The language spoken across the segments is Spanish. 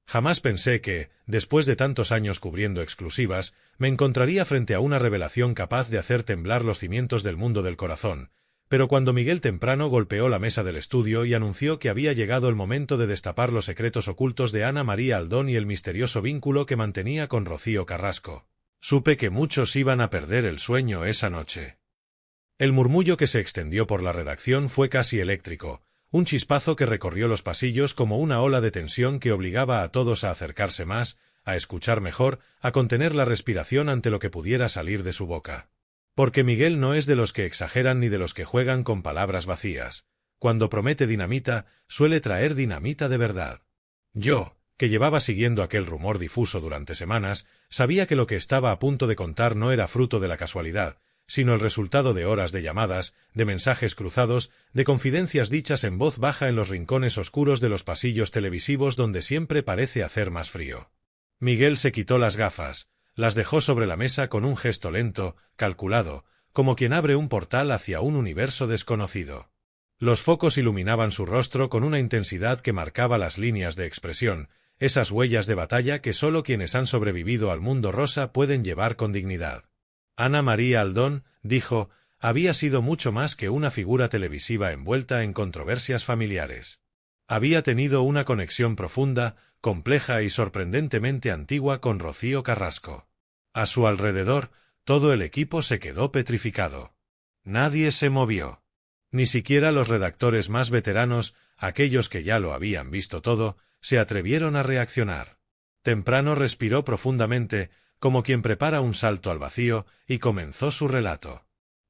Jamás pensé que, después de tantos años cubriendo exclusivas, me encontraría frente a una revelación capaz de hacer temblar los cimientos del mundo del corazón. Pero cuando Miguel temprano golpeó la mesa del estudio y anunció que había llegado el momento de destapar los secretos ocultos de Ana María Aldón y el misterioso vínculo que mantenía con Rocío Carrasco, supe que muchos iban a perder el sueño esa noche. El murmullo que se extendió por la redacción fue casi eléctrico, un chispazo que recorrió los pasillos como una ola de tensión que obligaba a todos a acercarse más, a escuchar mejor, a contener la respiración ante lo que pudiera salir de su boca. Porque Miguel no es de los que exageran ni de los que juegan con palabras vacías. Cuando promete dinamita, suele traer dinamita de verdad. Yo, que llevaba siguiendo aquel rumor difuso durante semanas, sabía que lo que estaba a punto de contar no era fruto de la casualidad, sino el resultado de horas de llamadas, de mensajes cruzados, de confidencias dichas en voz baja en los rincones oscuros de los pasillos televisivos donde siempre parece hacer más frío. Miguel se quitó las gafas, las dejó sobre la mesa con un gesto lento, calculado, como quien abre un portal hacia un universo desconocido. Los focos iluminaban su rostro con una intensidad que marcaba las líneas de expresión, esas huellas de batalla que solo quienes han sobrevivido al mundo rosa pueden llevar con dignidad. Ana María Aldón, dijo, había sido mucho más que una figura televisiva envuelta en controversias familiares. Había tenido una conexión profunda, compleja y sorprendentemente antigua con Rocío Carrasco. A su alrededor, todo el equipo se quedó petrificado. Nadie se movió. Ni siquiera los redactores más veteranos, aquellos que ya lo habían visto todo, se atrevieron a reaccionar. Temprano respiró profundamente, como quien prepara un salto al vacío, y comenzó su relato.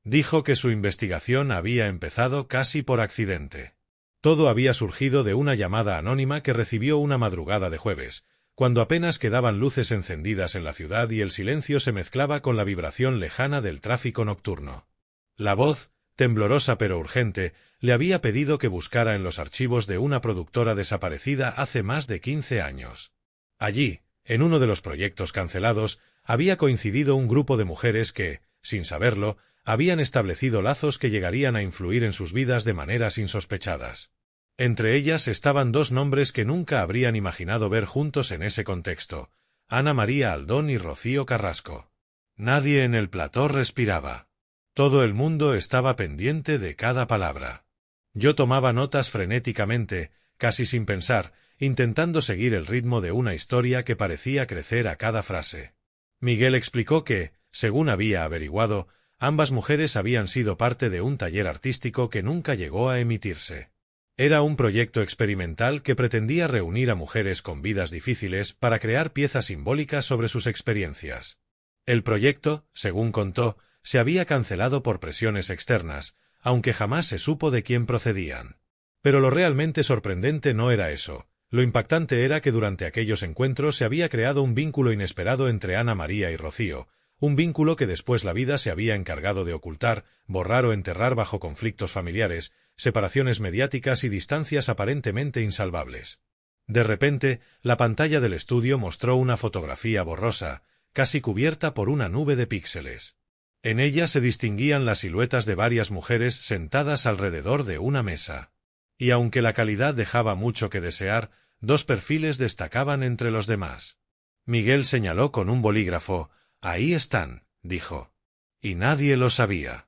Dijo que su investigación había empezado casi por accidente. Todo había surgido de una llamada anónima que recibió una madrugada de jueves, cuando apenas quedaban luces encendidas en la ciudad y el silencio se mezclaba con la vibración lejana del tráfico nocturno. La voz, temblorosa pero urgente, le había pedido que buscara en los archivos de una productora desaparecida hace más de 15 años. Allí, en uno de los proyectos cancelados, había coincidido un grupo de mujeres que, sin saberlo, habían establecido lazos que llegarían a influir en sus vidas de maneras insospechadas. Entre ellas estaban dos nombres que nunca habrían imaginado ver juntos en ese contexto: Ana María Aldón y Rocío Carrasco. Nadie en el plató respiraba. Todo el mundo estaba pendiente de cada palabra. Yo tomaba notas frenéticamente, casi sin pensar, intentando seguir el ritmo de una historia que parecía crecer a cada frase. Miguel explicó que, según había averiguado, ambas mujeres habían sido parte de un taller artístico que nunca llegó a emitirse. Era un proyecto experimental que pretendía reunir a mujeres con vidas difíciles para crear piezas simbólicas sobre sus experiencias. El proyecto, según contó, se había cancelado por presiones externas, aunque jamás se supo de quién procedían. Pero lo realmente sorprendente no era eso. Lo impactante era que durante aquellos encuentros se había creado un vínculo inesperado entre Ana María y Rocío, un vínculo que después la vida se había encargado de ocultar, borrar o enterrar bajo conflictos familiares, separaciones mediáticas y distancias aparentemente insalvables. De repente, la pantalla del estudio mostró una fotografía borrosa, casi cubierta por una nube de píxeles. En ella se distinguían las siluetas de varias mujeres sentadas alrededor de una mesa. Y aunque la calidad dejaba mucho que desear, dos perfiles destacaban entre los demás. Miguel señaló con un bolígrafo. «Ahí están», dijo. Y nadie lo sabía.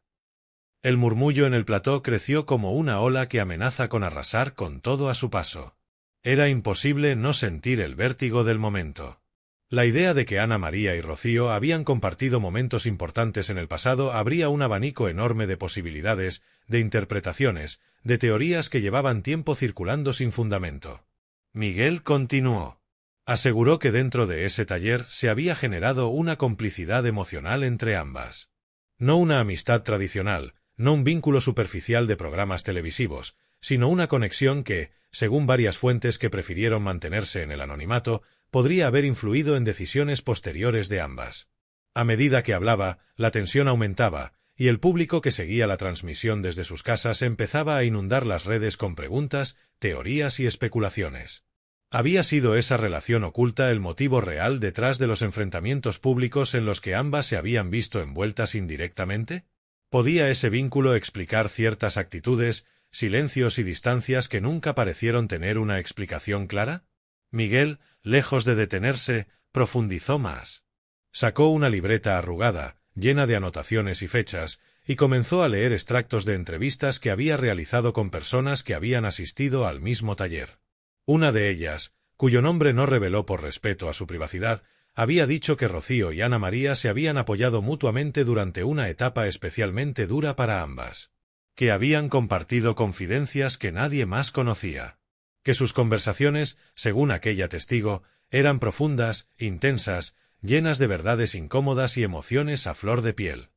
El murmullo en el plató creció como una ola que amenaza con arrasar con todo a su paso. Era imposible no sentir el vértigo del momento. La idea de que Ana María y Rocío habían compartido momentos importantes en el pasado abría un abanico enorme de posibilidades, de interpretaciones, de teorías que llevaban tiempo circulando sin fundamento. Miguel continuó. Aseguró que dentro de ese taller se había generado una complicidad emocional entre ambas. No una amistad tradicional, no un vínculo superficial de programas televisivos, sino una conexión que, según varias fuentes que prefirieron mantenerse en el anonimato, podría haber influido en decisiones posteriores de ambas. A medida que hablaba, la tensión aumentaba, y el público que seguía la transmisión desde sus casas empezaba a inundar las redes con preguntas, teorías y especulaciones. ¿Había sido esa relación oculta el motivo real detrás de los enfrentamientos públicos en los que ambas se habían visto envueltas indirectamente? ¿Podía ese vínculo explicar ciertas actitudes, silencios y distancias que nunca parecieron tener una explicación clara? Miguel, lejos de detenerse, profundizó más. Sacó una libreta arrugada, llena de anotaciones y fechas, y comenzó a leer extractos de entrevistas que había realizado con personas que habían asistido al mismo taller. Una de ellas, cuyo nombre no reveló por respeto a su privacidad, había dicho que Rocío y Ana María se habían apoyado mutuamente durante una etapa especialmente dura para ambas, que habían compartido confidencias que nadie más conocía, que sus conversaciones, según aquella testigo, eran profundas, intensas, llenas de verdades incómodas y emociones a flor de piel.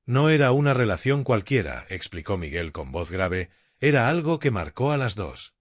No era una relación cualquiera, explicó Miguel con voz grave, era algo que marcó a las dos.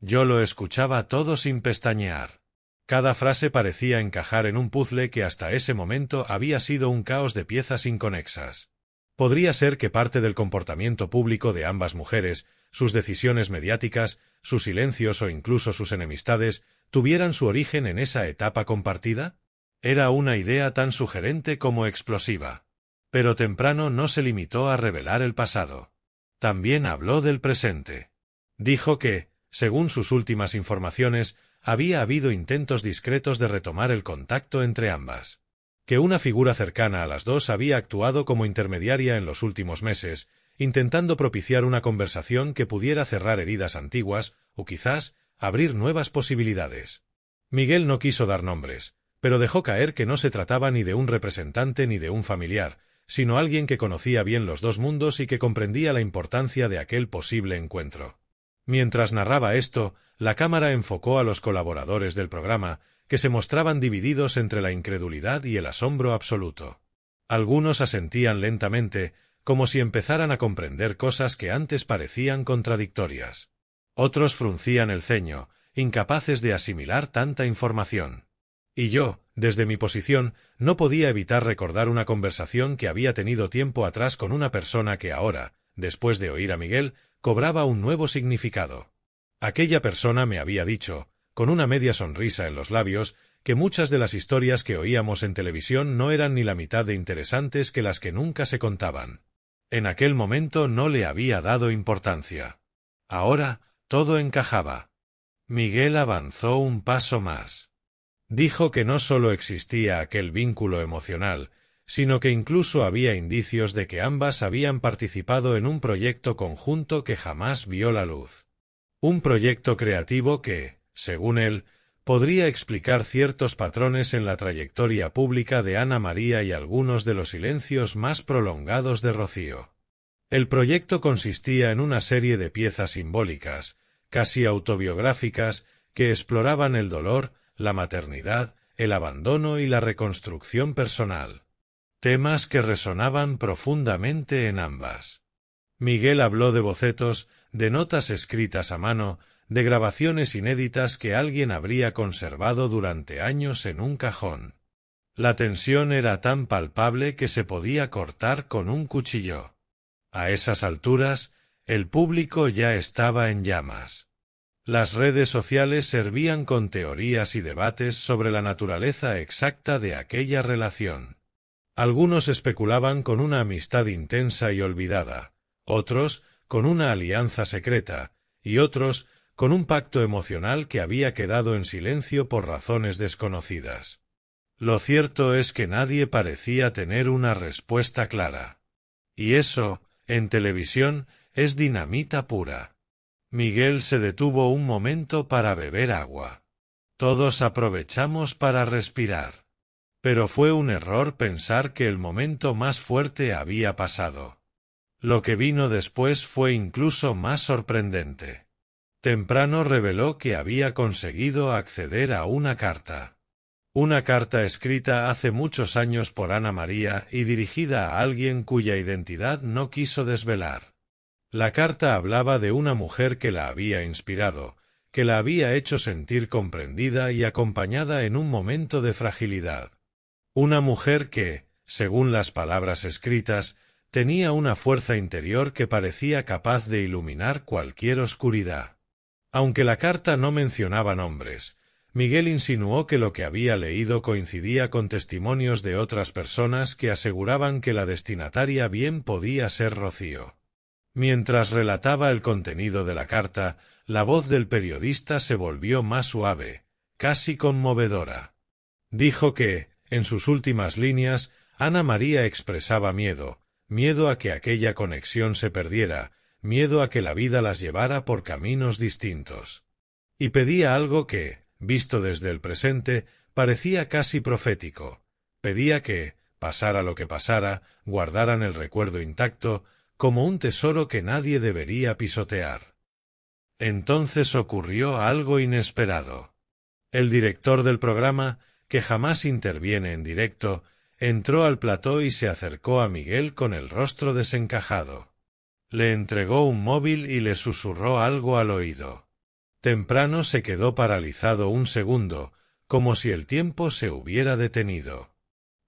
Yo lo escuchaba todo sin pestañear. Cada frase parecía encajar en un puzzle que hasta ese momento había sido un caos de piezas inconexas. Podría ser que parte del comportamiento público de ambas mujeres, sus decisiones mediáticas, sus silencios o incluso sus enemistades, tuvieran su origen en esa etapa compartida. Era una idea tan sugerente como explosiva. Pero Temprano no se limitó a revelar el pasado. También habló del presente. Dijo que, según sus últimas informaciones, había habido intentos discretos de retomar el contacto entre ambas. Que una figura cercana a las dos había actuado como intermediaria en los últimos meses, intentando propiciar una conversación que pudiera cerrar heridas antiguas o quizás abrir nuevas posibilidades. Miguel no quiso dar nombres, pero dejó caer que no se trataba ni de un representante ni de un familiar, sino alguien que conocía bien los dos mundos y que comprendía la importancia de aquel posible encuentro. Mientras narraba esto, la cámara enfocó a los colaboradores del programa, que se mostraban divididos entre la incredulidad y el asombro absoluto. Algunos asentían lentamente, como si empezaran a comprender cosas que antes parecían contradictorias. Otros fruncían el ceño, incapaces de asimilar tanta información. Y yo, desde mi posición, no podía evitar recordar una conversación que había tenido tiempo atrás con una persona que ahora, después de oír a Miguel, cobraba un nuevo significado. Aquella persona me había dicho, con una media sonrisa en los labios, que muchas de las historias que oíamos en televisión no eran ni la mitad de interesantes que las que nunca se contaban. En aquel momento no le había dado importancia. Ahora, todo encajaba. Miguel avanzó un paso más. Dijo que no solo existía aquel vínculo emocional, sino que incluso había indicios de que ambas habían participado en un proyecto conjunto que jamás vio la luz. Un proyecto creativo que, según él, podría explicar ciertos patrones en la trayectoria pública de Ana María y algunos de los silencios más prolongados de Rocío. El proyecto consistía en una serie de piezas simbólicas, casi autobiográficas, que exploraban el dolor, la maternidad, el abandono y la reconstrucción personal. Temas que resonaban profundamente en ambas. Miguel habló de bocetos, de notas escritas a mano, de grabaciones inéditas que alguien habría conservado durante años en un cajón. La tensión era tan palpable que se podía cortar con un cuchillo. A esas alturas, el público ya estaba en llamas. Las redes sociales servían con teorías y debates sobre la naturaleza exacta de aquella relación. Algunos especulaban con una amistad intensa y olvidada, otros con una alianza secreta, y otros con un pacto emocional que había quedado en silencio por razones desconocidas. Lo cierto es que nadie parecía tener una respuesta clara. Y eso, en televisión, es dinamita pura. Miguel se detuvo un momento para beber agua. Todos aprovechamos para respirar. Pero fue un error pensar que el momento más fuerte había pasado. Lo que vino después fue incluso más sorprendente. Temprano reveló que había conseguido acceder a una carta. Una carta escrita hace muchos años por Ana María y dirigida a alguien cuya identidad no quiso desvelar. La carta hablaba de una mujer que la había inspirado, que la había hecho sentir comprendida y acompañada en un momento de fragilidad. Una mujer que, según las palabras escritas, tenía una fuerza interior que parecía capaz de iluminar cualquier oscuridad. Aunque la carta no mencionaba nombres, Miguel insinuó que lo que había leído coincidía con testimonios de otras personas que aseguraban que la destinataria bien podía ser Rocío. Mientras relataba el contenido de la carta, la voz del periodista se volvió más suave, casi conmovedora. Dijo que, en sus últimas líneas, Ana María expresaba miedo a que aquella conexión se perdiera, miedo a que la vida las llevara por caminos distintos. Y pedía algo que, visto desde el presente, parecía casi profético. Pedía que, pasara lo que pasara, guardaran el recuerdo intacto, como un tesoro que nadie debería pisotear. Entonces ocurrió algo inesperado. El director del programa, que jamás interviene en directo, entró al plató y se acercó a Miguel con el rostro desencajado. Le entregó un móvil y le susurró algo al oído. Temprano se quedó paralizado un segundo, como si el tiempo se hubiera detenido.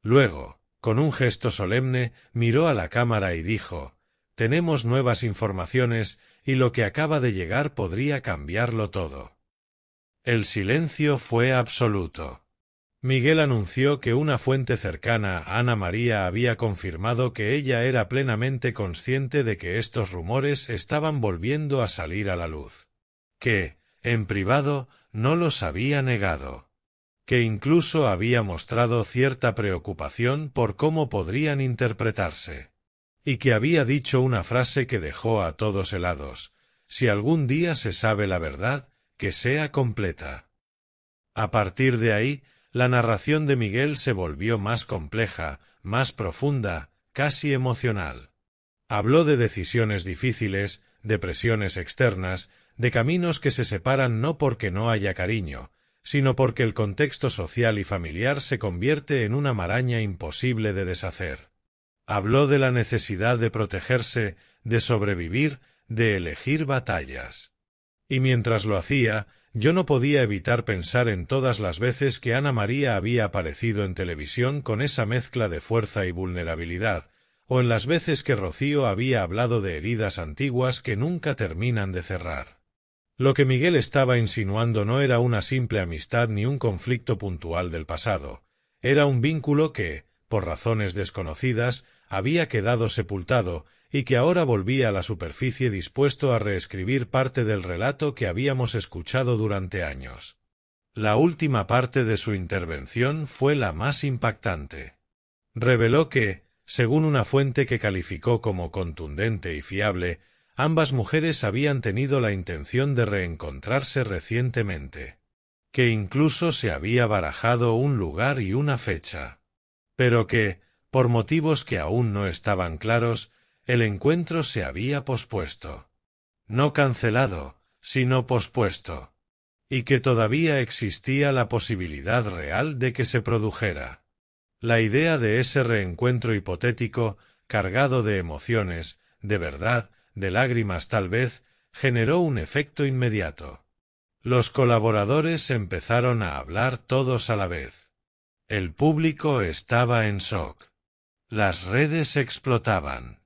Luego, con un gesto solemne, miró a la cámara y dijo: «Tenemos nuevas informaciones y lo que acaba de llegar podría cambiarlo todo». El silencio fue absoluto. Miguel anunció que una fuente cercana a Ana María había confirmado que ella era plenamente consciente de que estos rumores estaban volviendo a salir a la luz. Que, en privado, no los había negado. Que incluso había mostrado cierta preocupación por cómo podrían interpretarse. Y que había dicho una frase que dejó a todos helados: «Si algún día se sabe la verdad, que sea completa». A partir de ahí, la narración de Miguel se volvió más compleja, más profunda, casi emocional. Habló de decisiones difíciles, de presiones externas, de caminos que se separan no porque no haya cariño, sino porque el contexto social y familiar se convierte en una maraña imposible de deshacer. Habló de la necesidad de protegerse, de sobrevivir, de elegir batallas. Y mientras lo hacía, yo no podía evitar pensar en todas las veces que Ana María había aparecido en televisión con esa mezcla de fuerza y vulnerabilidad, o en las veces que Rocío había hablado de heridas antiguas que nunca terminan de cerrar. Lo que Miguel estaba insinuando no era una simple amistad ni un conflicto puntual del pasado, era un vínculo que, por razones desconocidas, había quedado sepultado y que ahora volvía a la superficie dispuesto a reescribir parte del relato que habíamos escuchado durante años. La última parte de su intervención fue la más impactante. Reveló que, según una fuente que calificó como contundente y fiable, ambas mujeres habían tenido la intención de reencontrarse recientemente. Que incluso se había barajado un lugar y una fecha. Pero que, por motivos que aún no estaban claros, el encuentro se había pospuesto. No cancelado, sino pospuesto. Y que todavía existía la posibilidad real de que se produjera. La idea de ese reencuentro hipotético, cargado de emociones, de verdad, de lágrimas tal vez, generó un efecto inmediato. Los colaboradores empezaron a hablar todos a la vez. El público estaba en shock. Las redes explotaban.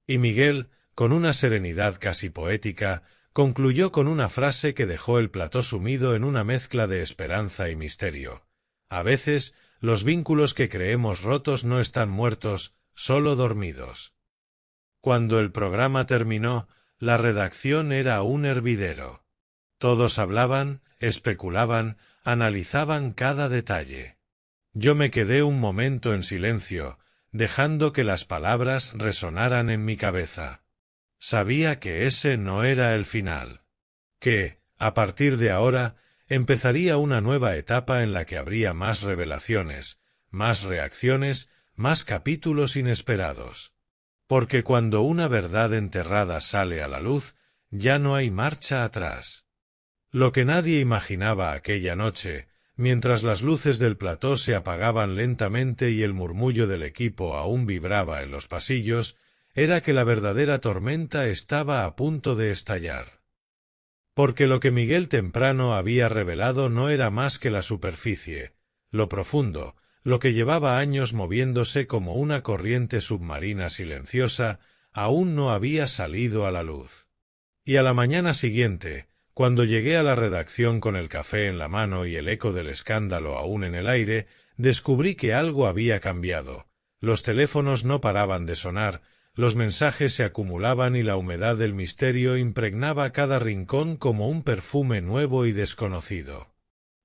Y Miguel, con una serenidad casi poética, concluyó con una frase que dejó el plató sumido en una mezcla de esperanza y misterio. A veces, los vínculos que creemos rotos no están muertos, solo dormidos. Cuando el programa terminó, la redacción era un hervidero. Todos hablaban, especulaban, analizaban cada detalle. Yo me quedé un momento en silencio, dejando que las palabras resonaran en mi cabeza. Sabía que ese no era el final. Que, a partir de ahora, empezaría una nueva etapa en la que habría más revelaciones, más reacciones, más capítulos inesperados. Porque cuando una verdad enterrada sale a la luz, ya no hay marcha atrás. Lo que nadie imaginaba aquella noche, mientras las luces del plató se apagaban lentamente y el murmullo del equipo aún vibraba en los pasillos, era que la verdadera tormenta estaba a punto de estallar. Porque lo que Miguel temprano había revelado no era más que la superficie, lo profundo, lo que llevaba años moviéndose como una corriente submarina silenciosa, aún no había salido a la luz. Y a la mañana siguiente, cuando llegué a la redacción con el café en la mano y el eco del escándalo aún en el aire, descubrí que algo había cambiado. Los teléfonos no paraban de sonar, los mensajes se acumulaban y la humedad del misterio impregnaba cada rincón como un perfume nuevo y desconocido.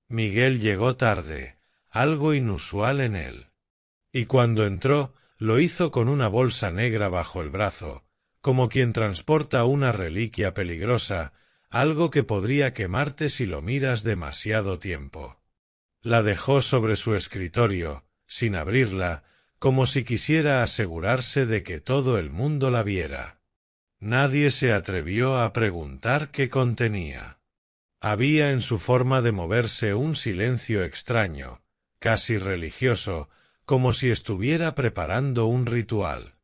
Miguel llegó tarde, algo inusual en él. Y cuando entró, lo hizo con una bolsa negra bajo el brazo, como quien transporta una reliquia peligrosa, algo que podría quemarte si lo miras demasiado tiempo. La dejó sobre su escritorio, sin abrirla, como si quisiera asegurarse de que todo el mundo la viera. Nadie se atrevió a preguntar qué contenía. Había en su forma de moverse un silencio extraño, casi religioso, como si estuviera preparando un ritual.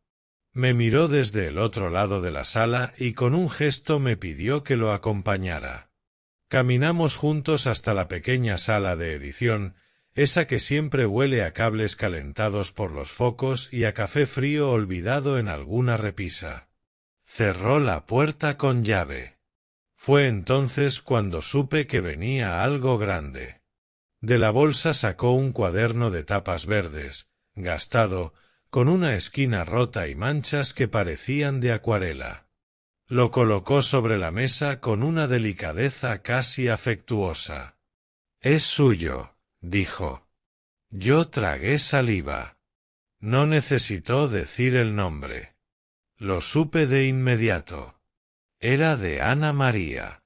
Me miró desde el otro lado de la sala y con un gesto me pidió que lo acompañara. Caminamos juntos hasta la pequeña sala de edición, esa que siempre huele a cables calentados por los focos y a café frío olvidado en alguna repisa. Cerró la puerta con llave. Fue entonces cuando supe que venía algo grande. De la bolsa sacó un cuaderno de tapas verdes, gastado, con una esquina rota y manchas que parecían de acuarela. Lo colocó sobre la mesa con una delicadeza casi afectuosa. «Es suyo», dijo. Yo tragué saliva. No necesitó decir el nombre. Lo supe de inmediato. Era de Ana María.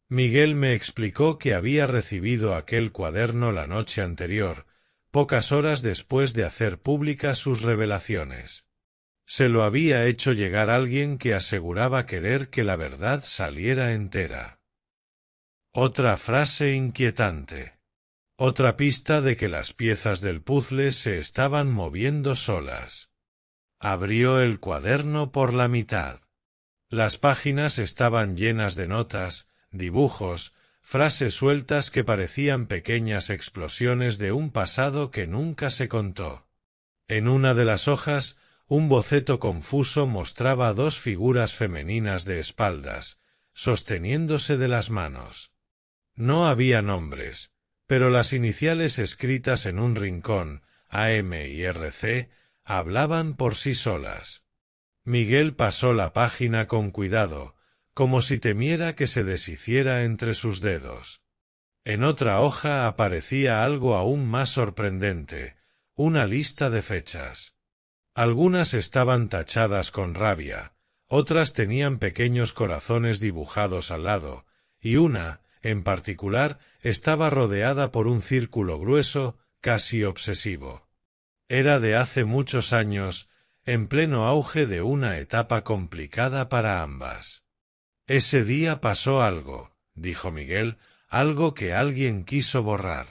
Miguel me explicó que había recibido aquel cuaderno la noche anterior, pocas horas después de hacer públicas sus revelaciones. Se lo había hecho llegar alguien que aseguraba querer que la verdad saliera entera. Otra frase inquietante. Otra pista de que las piezas del puzle se estaban moviendo solas. Abrió el cuaderno por la mitad. Las páginas estaban llenas de notas, dibujos, frases sueltas que parecían pequeñas explosiones de un pasado que nunca se contó. En una de las hojas, un boceto confuso mostraba dos figuras femeninas de espaldas, sosteniéndose de las manos. No había nombres, pero las iniciales escritas en un rincón, AM y RC, hablaban por sí solas. Miguel pasó la página con cuidado, como si temiera que se deshiciera entre sus dedos. En otra hoja aparecía algo aún más sorprendente, una lista de fechas. Algunas estaban tachadas con rabia, otras tenían pequeños corazones dibujados al lado, y una, en particular, estaba rodeada por un círculo grueso, casi obsesivo. Era de hace muchos años, en pleno auge de una etapa complicada para ambas. Ese día pasó algo, dijo Miguel, algo que alguien quiso borrar.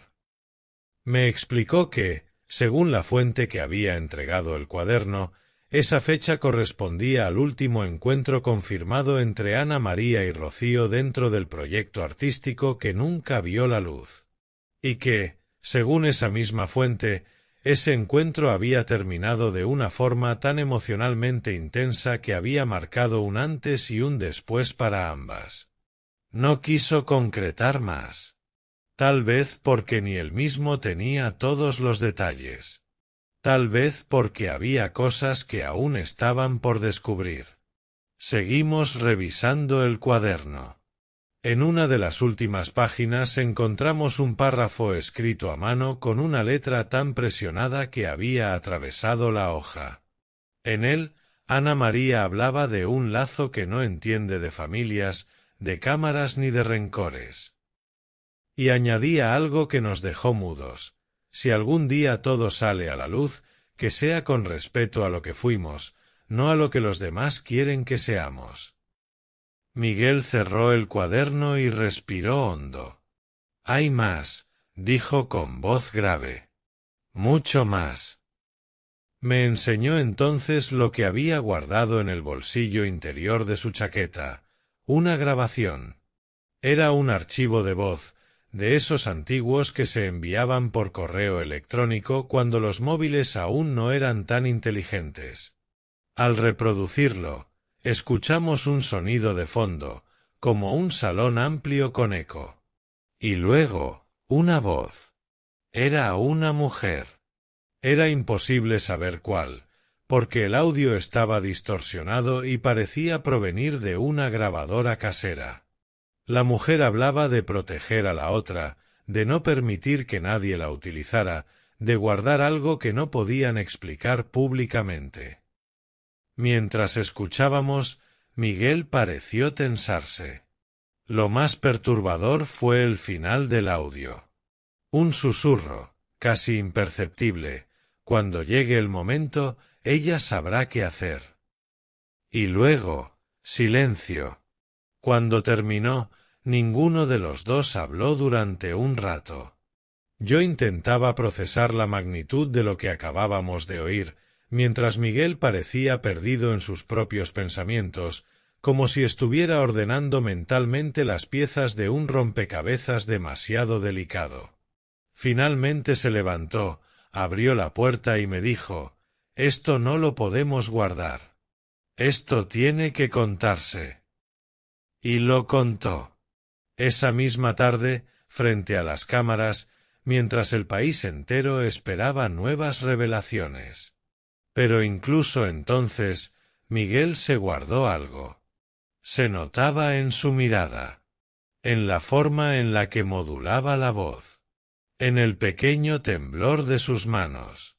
Me explicó que, según la fuente que había entregado el cuaderno, esa fecha correspondía al último encuentro confirmado entre Ana María y Rocío dentro del proyecto artístico que nunca vio la luz. Y que, según esa misma fuente, ese encuentro había terminado de una forma tan emocionalmente intensa que había marcado un antes y un después para ambas. No quiso concretar más. Tal vez porque ni él mismo tenía todos los detalles. Tal vez porque había cosas que aún estaban por descubrir. Seguimos revisando el cuaderno. En una de las últimas páginas encontramos un párrafo escrito a mano con una letra tan presionada que había atravesado la hoja. En él, Ana María hablaba de un lazo que no entiende de familias, de cámaras ni de rencores. Y añadía algo que nos dejó mudos. Si algún día todo sale a la luz, que sea con respeto a lo que fuimos, no a lo que los demás quieren que seamos. Miguel cerró el cuaderno y respiró hondo. «Hay más», dijo con voz grave. «Mucho más». Me enseñó entonces lo que había guardado en el bolsillo interior de su chaqueta, una grabación. Era un archivo de voz, de esos antiguos que se enviaban por correo electrónico cuando los móviles aún no eran tan inteligentes. Al reproducirlo, escuchamos un sonido de fondo, como un salón amplio con eco. Y luego, una voz. Era una mujer. Era imposible saber cuál, porque el audio estaba distorsionado y parecía provenir de una grabadora casera. La mujer hablaba de proteger a la otra, de no permitir que nadie la utilizara, de guardar algo que no podían explicar públicamente. Mientras escuchábamos, Miguel pareció tensarse. Lo más perturbador fue el final del audio. Un susurro, casi imperceptible. Cuando llegue el momento, ella sabrá qué hacer. Y luego, silencio. Cuando terminó, ninguno de los dos habló durante un rato. Yo intentaba procesar la magnitud de lo que acabábamos de oír, mientras Miguel parecía perdido en sus propios pensamientos, como si estuviera ordenando mentalmente las piezas de un rompecabezas demasiado delicado. Finalmente se levantó, abrió la puerta y me dijo: «Esto no lo podemos guardar. Esto tiene que contarse». Y lo contó. Esa misma tarde, frente a las cámaras, mientras el país entero esperaba nuevas revelaciones. Pero incluso entonces, Miguel se guardó algo. Se notaba en su mirada, en la forma en la que modulaba la voz, en el pequeño temblor de sus manos.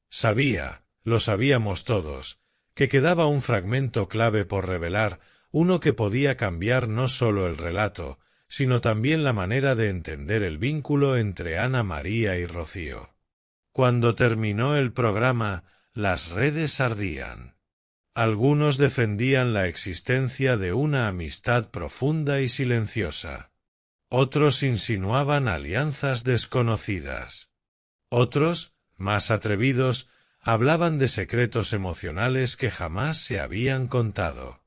Sabía, lo sabíamos todos, que quedaba un fragmento clave por revelar, uno que podía cambiar no solo el relato, sino también la manera de entender el vínculo entre Ana María y Rocío. Cuando terminó el programa, las redes ardían. Algunos defendían la existencia de una amistad profunda y silenciosa. Otros insinuaban alianzas desconocidas. Otros, más atrevidos, hablaban de secretos emocionales que jamás se habían contado.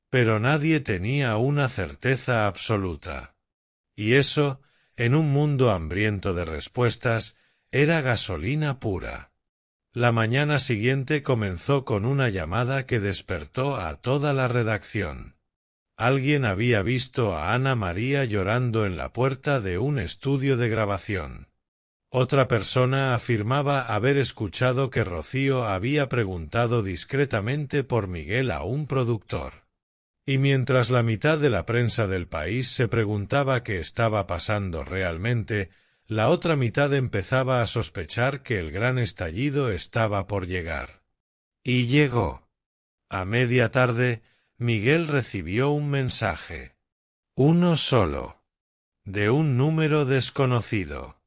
Pero nadie tenía una certeza absoluta. Y eso, en un mundo hambriento de respuestas, era gasolina pura. La mañana siguiente comenzó con una llamada que despertó a toda la redacción. Alguien había visto a Ana María llorando en la puerta de un estudio de grabación. Otra persona afirmaba haber escuchado que Rocío había preguntado discretamente por Miguel a un productor. Y mientras la mitad de la prensa del país se preguntaba qué estaba pasando realmente, la otra mitad empezaba a sospechar que el gran estallido estaba por llegar. Y llegó. A media tarde, Miguel recibió un mensaje. Uno solo. De un número desconocido.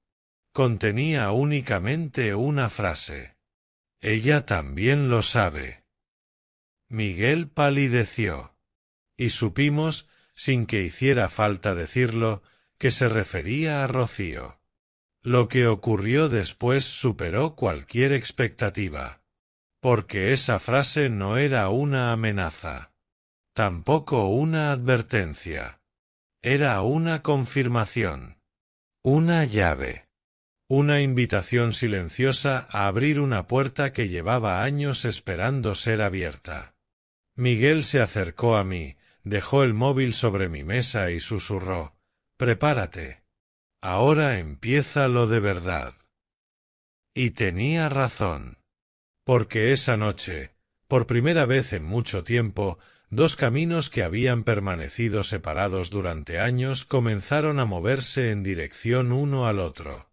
Contenía únicamente una frase. «Ella también lo sabe». Miguel palideció. Y supimos, sin que hiciera falta decirlo, que se refería a Rocío. Lo que ocurrió después superó cualquier expectativa. Porque esa frase no era una amenaza. Tampoco una advertencia. Era una confirmación. Una llave. Una invitación silenciosa a abrir una puerta que llevaba años esperando ser abierta. Miguel se acercó a mí, dejó el móvil sobre mi mesa y susurró: «Prepárate. Ahora empieza lo de verdad». Y tenía razón. Porque esa noche, por primera vez en mucho tiempo, dos caminos que habían permanecido separados durante años comenzaron a moverse en dirección uno al otro.